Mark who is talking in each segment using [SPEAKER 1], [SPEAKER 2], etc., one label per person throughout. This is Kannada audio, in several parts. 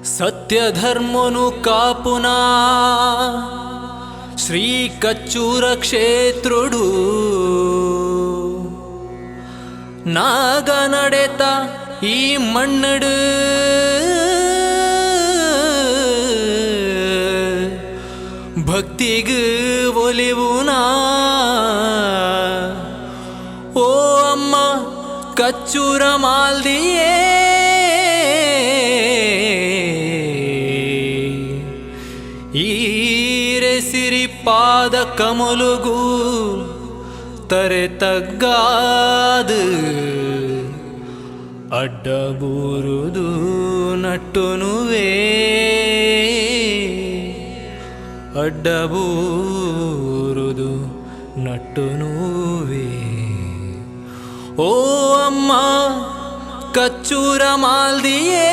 [SPEAKER 1] सत्यधर्मनु कापुना श्री कच्चूर क्षेत्रुडु नाग नडेता ई मण्णडु भक्तिगु ओलिवुना ओ अम्म कच्चूर माल्दिये सिरिपाद कमुलुगु तरे तग्गाद अड्डबूरुदु नट्टुनुवे अड्डबूरुदु नट्टुनुवे ओ अम्मा कच्चूर माल्दिये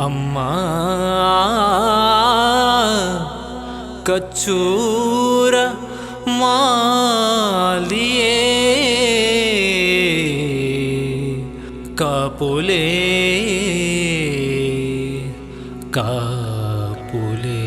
[SPEAKER 1] अम्मा कच्चूर मालिये कापुले कापुले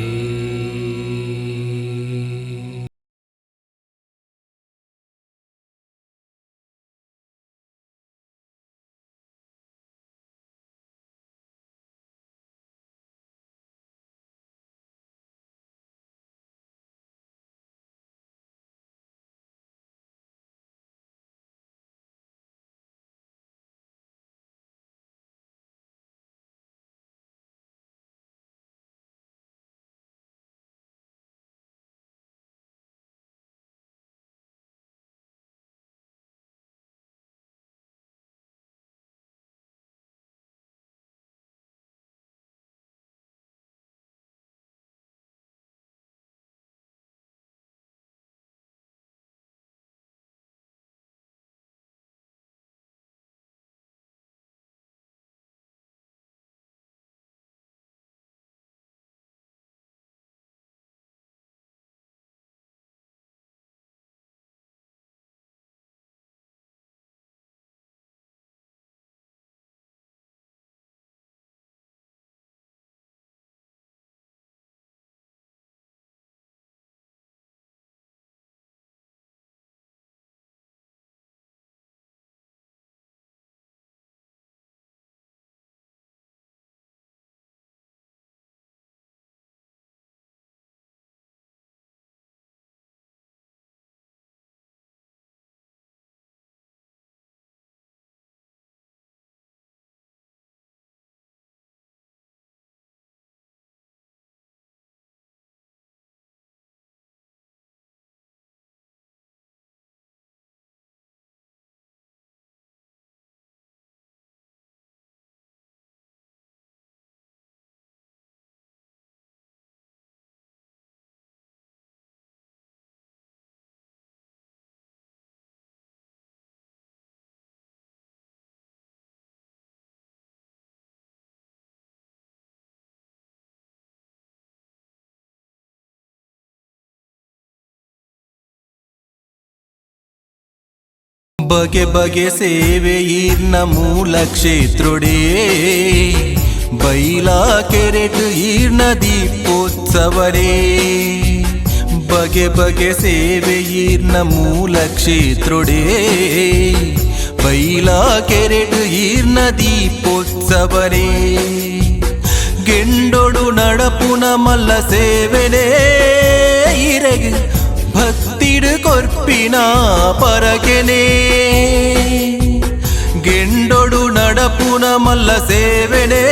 [SPEAKER 2] ಬಗೆ ಬಗೆ ಸೇವೆ ಈರ್ನ ಮೂಲ ಕ್ಷೇತ್ರೊಡೆ ಬೈಲಾ ಕೆರೆಟ್ ಈರ್ನ ದೀಪೋತ್ಸವರೇ ಬಗೆ ಬಗೆ ಸೇವೆ ಈರ್ನ ಮೂಲ ಕ್ಷೇತ್ರೊಡೆ ಬೈಲಾ ಕೆರೆಟ್ ಈರ್ನ ದೀಪೋತ್ಸವರೇ ಗೆಂಡೊಡು ನಡಪುನ ಮಲ್ಲ ಸೇವೆನೇ ಇರೆಗ್ ಭಕ್ತಿಡು ಕೊರ್ಪಿನ ಪರಕೆನೆ ಗೆಂಡೊಡು ನಡಪುನ ಮಲ್ಲ ಸೇವೆನೆ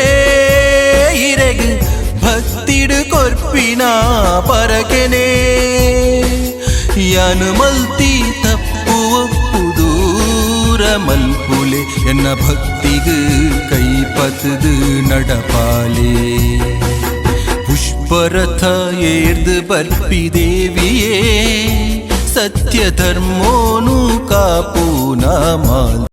[SPEAKER 2] ಇರೆಗ್ ಭಕ್ತಿಡು ಕೊರ್ಪಿನ ಪರಕೆನೆ ಯಾನು ಮಲ್ತಿ ತಪ್ಪು ಒಪ್ಪು ದೂರ ಮಲ್ಪುಲೆ ಎನ್ನ ಭಕ್ತಿಗು ಕೈ ಪತದು ನಡಪಾಲೆ पुष्परथ एर्द बर्पि देविये सत्य धर्मोनु कापुना माल।